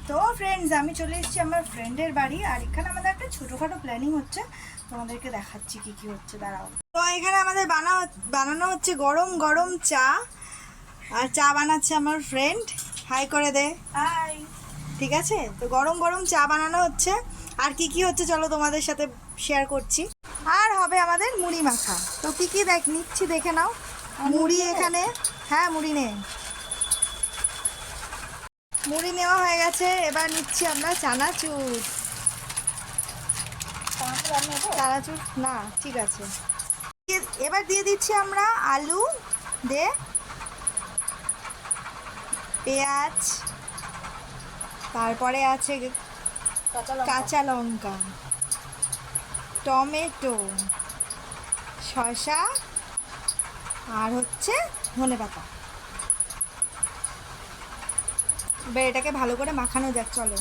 তো ফ্রেন্ডস, আমি চলে এসেছি আমার ফ্রেন্ডের বাড়ি। আর এখানে আমাদের একটা ছোটোখাটো প্ল্যানিং হচ্ছে, তোমাদেরকে দেখাচ্ছি কি কি হচ্ছে, দাঁড়াও। তো এখানে আমাদের বানানো হচ্ছে গরম গরম চা। আর চা বানাচ্ছে আমার ফ্রেন্ড। হাই করে দে। হাই। ঠিক আছে, তো গরম গরম চা বানানো হচ্ছে। আর কি কি হচ্ছে চলো তোমাদের সাথে শেয়ার করছি। আর হবে আমাদের মুড়ি মাখা। তো কি কি নিচ্ছি দেখে নাও। মুড়ি এখানে, হ্যাঁ মুড়ি নে। মুড়ি নেওয়া হয়ে গেছে, এবার নিচ্ছি আমরা চানাচুর। চানাচুর না, ঠিক আছে। এবার দিয়ে দিচ্ছি আমরা আলু দে, পেঁয়াজ, তারপরে আছে কাঁচা লঙ্কা, টমেটো, শসা, আর হচ্ছে ধনেপাতা। এবার এটাকে ভালো করে মাখানো যাক, চলো।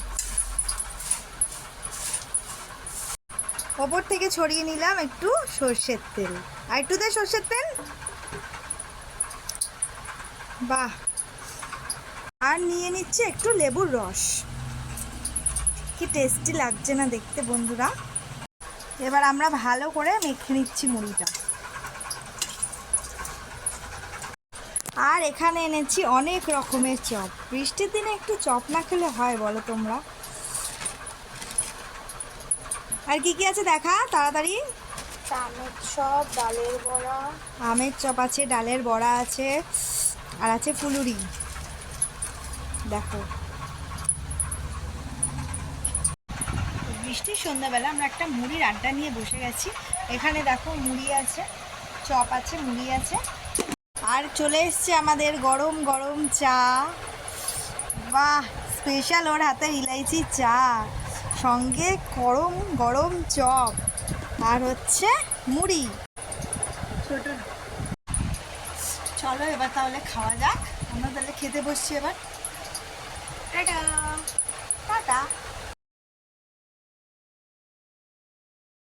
ওপর থেকে ছড়িয়ে নিলাম একটু সর্ষের তেল। আর একটু দে সর্ষের তেল। বাহ। আর নিয়ে নিচ্ছে একটু লেবুর রস। কি টেস্টি লাগছে না দেখতে বন্ধুরা। এবার আমরা ভালো করে মেখে নিচ্ছি মুড়িটা। আর এখানে এনেছি অনেক রকমের চপ। বৃষ্টির দিনে একটু চপ না খেলে হয় বলো তোমরা? আর কি কি আছে দেখা তাড়াতাড়ি। আমের চপ, ডালের বড়া। আমের চপ আছে, ডালের বড়া আছে, আর আছে ফুলুরি। দেখো, বৃষ্টির সন্ধ্যাবেলা আমরা একটা মুড়ির আড্ডা নিয়ে বসে গেছি। এখানে দেখো মুড়ি আছে, চপ আছে, মুড়ি আছে, আর চলে এসছে আমাদের গরম গরম চা। বাহ, স্পেশাল ওর হাতের ইলাইচি চা, সঙ্গে গরম গরম চপ, আর হচ্ছে মুড়ি। ছোট, চলো এবার তাহলে খাওয়া যাক। আমরা তাহলে খেতে বসছি এবার। Tata tata.